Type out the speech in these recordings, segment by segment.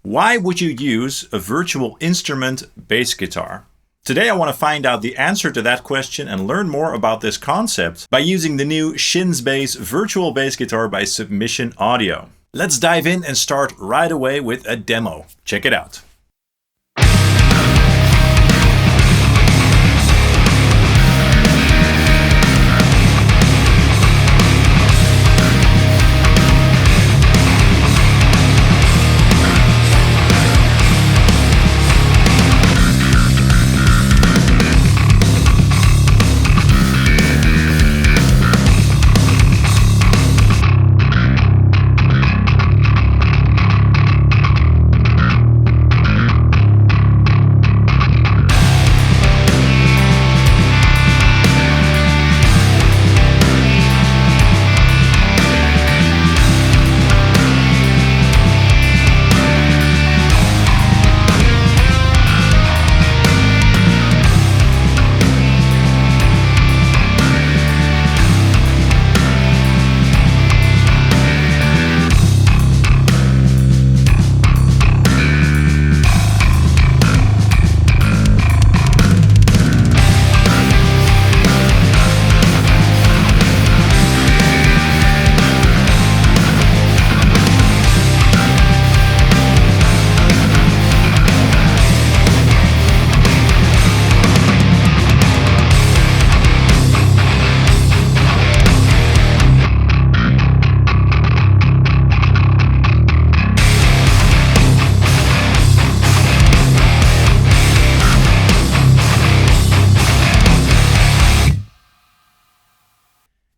Why would you use a virtual instrument bass guitar? Today I want to find out the answer to that question and learn more about this concept by using the new Shinzbass virtual bass guitar by Submission Audio. Let's dive in and start right away with a demo. Check it out.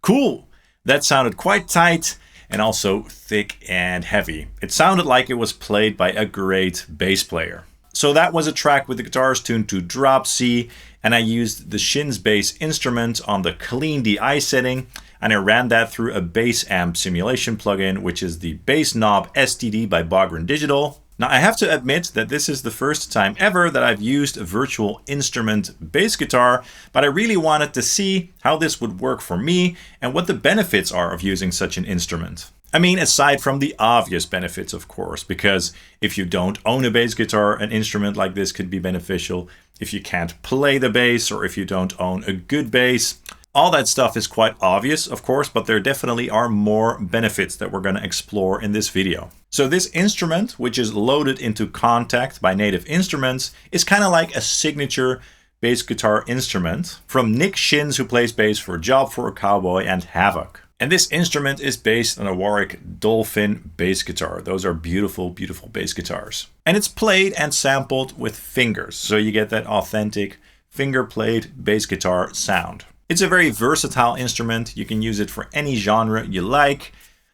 Cool! That sounded quite tight and also thick and heavy. It sounded like it was played by a great bass player. So that was a track with the guitars tuned to drop C, and I used the Shinzbass instrument on the clean DI setting, and I ran that through a bass amp simulation plugin, which is the Bass Knob STD by Bogren Digital. Now I have to admit that this is the first time ever that I've used a virtual instrument bass guitar, but I really wanted to see how this would work for me and what the benefits are of using such an instrument. I mean, aside from the obvious benefits, of course, because if you don't own a bass guitar, an instrument like this could be beneficial. If you can't play the bass, or if you don't own a good bass, all that stuff is quite obvious, of course, but there definitely are more benefits that we're going to explore in this video. So this instrument, which is loaded into Kontakt by Native Instruments, is kind of like a signature bass guitar instrument from Nick Shins, who plays bass for Job for a Cowboy and Havoc. And this instrument is based on a Warwick Dolphin bass guitar. Those are beautiful, beautiful bass guitars. And it's played and sampled with fingers, so you get that authentic finger-played bass guitar sound. It's a very versatile instrument. You can use it for any genre you like,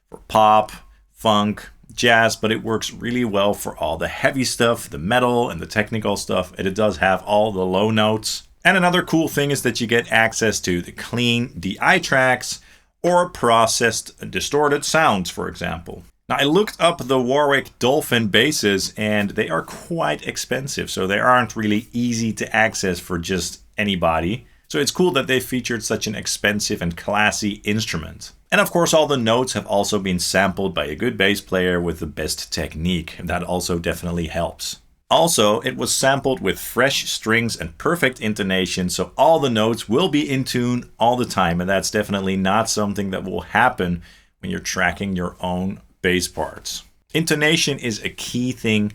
for pop, funk, jazz, but it works really well for all the heavy stuff, the metal and the technical stuff, and it does have all the low notes. And another cool thing is that you get access to the clean DI tracks or processed distorted sounds, for example. Now I looked up the Warwick Dolphin basses and they are quite expensive, so they aren't really easy to access for just anybody. So it's cool that they featured such an expensive and classy instrument. And of course all the notes have also been sampled by a good bass player with the best technique. That also definitely helps. Also, it was sampled with fresh strings and perfect intonation, so all the notes will be in tune all the time, and that's definitely not something that will happen when you're tracking your own bass parts. Intonation is a key thing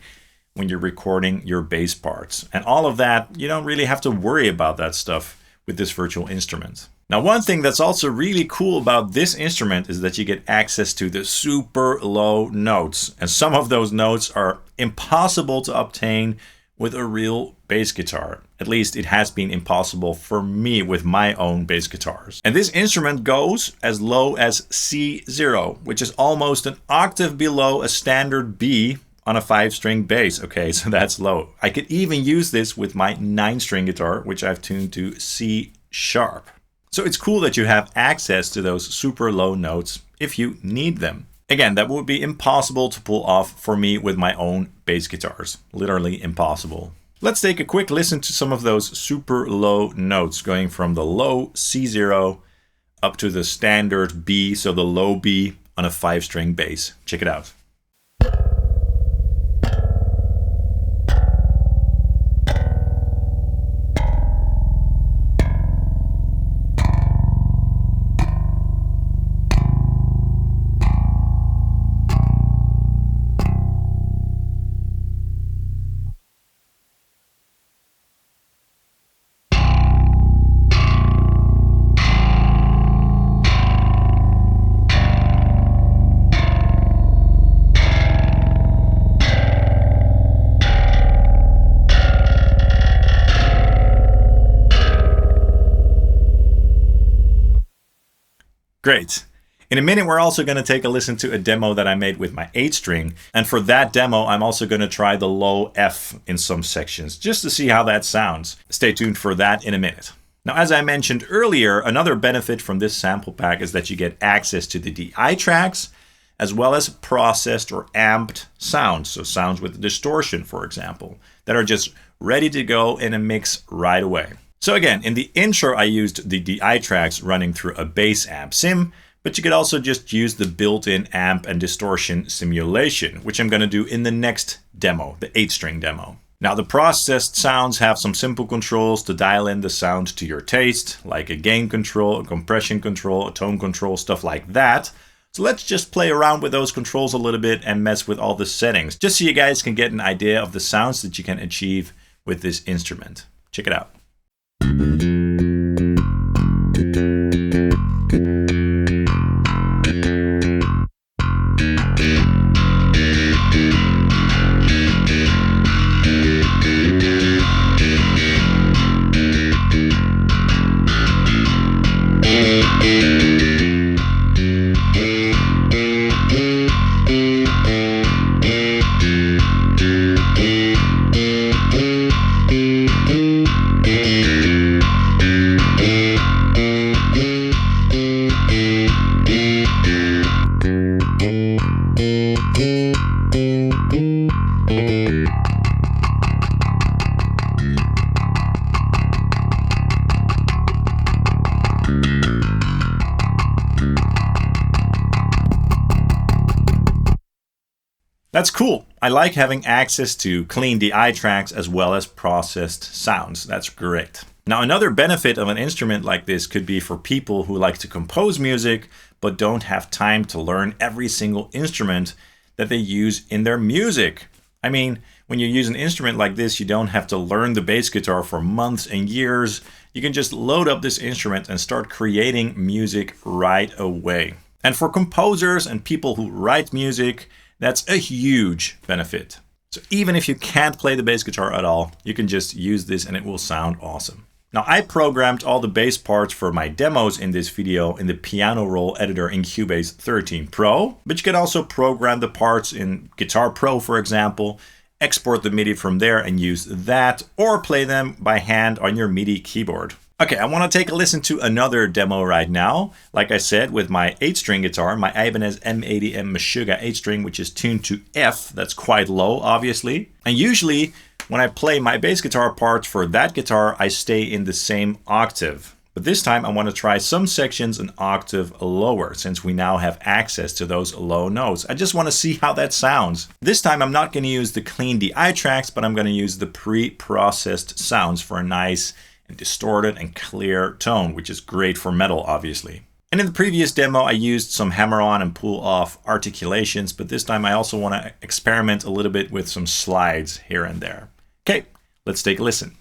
when you're recording your bass parts, and all of that, you don't really have to worry about that stuff with this virtual instrument. Now, one thing that's also really cool about this instrument is that you get access to the super low notes. And some of those notes are impossible to obtain with a real bass guitar. At least it has been impossible for me with my own bass guitars. And this instrument goes as low as C0, which is almost an octave below a standard B on a 5-string bass. Okay, so that's low. I could even use this with my 9-string guitar, which I've tuned to C#. So it's cool that you have access to those super low notes if you need them. Again, that would be impossible to pull off for me with my own bass guitars. Literally impossible. Let's take a quick listen to some of those super low notes, going from the low C0 up to the standard B, so the low B on a 5-string bass. Check it out. Great. In a minute, we're also going to take a listen to a demo that I made with my 8-string. And for that demo, I'm also going to try the low F in some sections, just to see how that sounds. Stay tuned for that in a minute. Now, as I mentioned earlier, another benefit from this sample pack is that you get access to the DI tracks, as well as processed or amped sounds. So sounds with distortion, for example, that are just ready to go in a mix right away. So again, in the intro, I used the DI tracks running through a bass amp sim, but you could also just use the built-in amp and distortion simulation, which I'm going to do in the next demo, the 8-string demo. Now, the processed sounds have some simple controls to dial in the sound to your taste, like a gain control, a compression control, a tone control, stuff like that. So let's just play around with those controls a little bit and mess with all the settings, just so you guys can get an idea of the sounds that you can achieve with this instrument. Check it out. That's cool. I like having access to clean DI tracks as well as processed sounds. That's great. Now, another benefit of an instrument like this could be for people who like to compose music but don't have time to learn every single instrument that they use in their music. I mean, when you use an instrument like this, you don't have to learn the bass guitar for months and years. You can just load up this instrument and start creating music right away. And for composers and people who write music, that's a huge benefit. So even if you can't play the bass guitar at all, you can just use this and it will sound awesome. Now, I programmed all the bass parts for my demos in this video in the piano roll editor in Cubase 13 Pro, but you can also program the parts in Guitar Pro, for example, export the MIDI from there and use that, or play them by hand on your MIDI keyboard. Okay, I want to take a listen to another demo right now. Like I said, with my 8-string guitar, my Ibanez M80M Meshuggah 8-string, which is tuned to F. That's quite low, obviously. And usually, when I play my bass guitar parts for that guitar, I stay in the same octave. But this time, I want to try some sections an octave lower, since we now have access to those low notes. I just want to see how that sounds. This time, I'm not going to use the clean DI tracks, but I'm going to use the pre-processed sounds for a nice and distorted and clear tone, which is great for metal, obviously. And in the previous demo, I used some hammer on and pull off articulations, but this time I also want to experiment a little bit with some slides here and there. Okay, let's take a listen.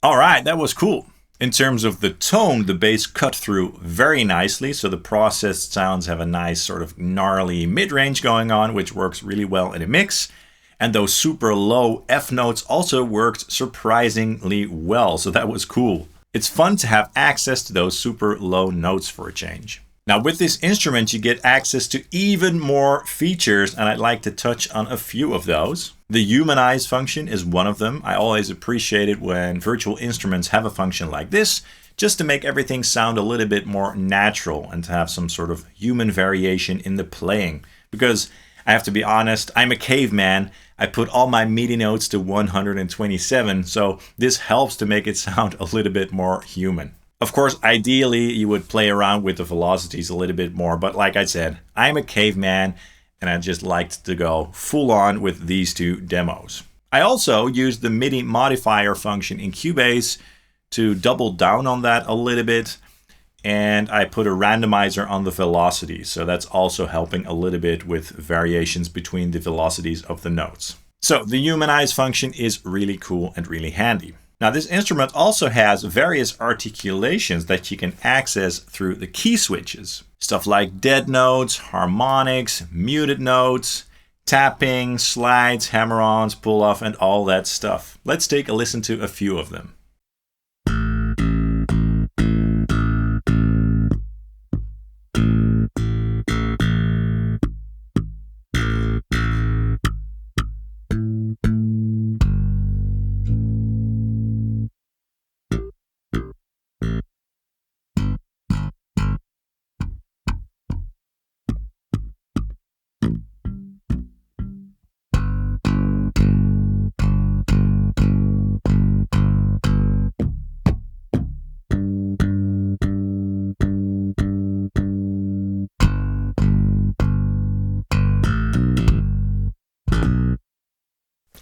All right, that was cool. In terms of the tone, the bass cut through very nicely, so the processed sounds have a nice sort of gnarly mid-range going on, which works really well in a mix. And those super low F notes also worked surprisingly well, so that was cool. It's fun to have access to those super low notes for a change. Now with this instrument you get access to even more features, and I'd like to touch on a few of those. The Humanize function is one of them. I always appreciate it when virtual instruments have a function like this, just to make everything sound a little bit more natural and to have some sort of human variation in the playing. Because I have to be honest, I'm a caveman. I put all my MIDI notes to 127, so this helps to make it sound a little bit more human. Of course, ideally, you would play around with the velocities a little bit more, but like I said, I'm a caveman and I just liked to go full on with these two demos. I also used the MIDI modifier function in Cubase to double down on that a little bit, and I put a randomizer on the velocity, so that's also helping a little bit with variations between the velocities of the notes. So the Humanize function is really cool and really handy. Now this instrument also has various articulations that you can access through the key switches. Stuff like dead notes, harmonics, muted notes, tapping, slides, hammer-ons, pull-off, and all that stuff. Let's take a listen to a few of them.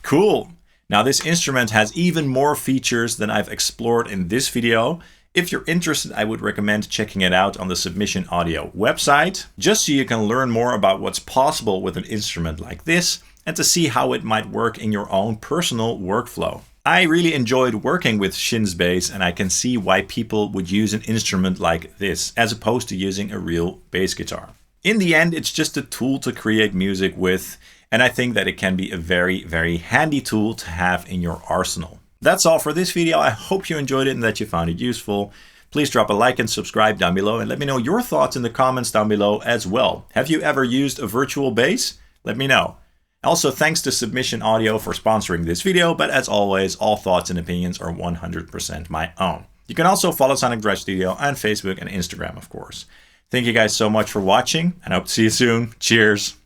Cool! Now this instrument has even more features than I've explored in this video. If you're interested, I would recommend checking it out on the Submission Audio website, just so you can learn more about what's possible with an instrument like this and to see how it might work in your own personal workflow. I really enjoyed working with Shinzbass, and I can see why people would use an instrument like this as opposed to using a real bass guitar. In the end, it's just a tool to create music with, and I think that it can be a very, very handy tool to have in your arsenal. That's all for this video. I hope you enjoyed it and that you found it useful. Please drop a like and subscribe down below and let me know your thoughts in the comments down below as well. Have you ever used a virtual bass? Let me know. Also, thanks to Submission Audio for sponsoring this video, but as always, all thoughts and opinions are 100% my own. You can also follow Sonic Drive Studio on Facebook and Instagram, of course. Thank you guys so much for watching, and I hope to see you soon. Cheers!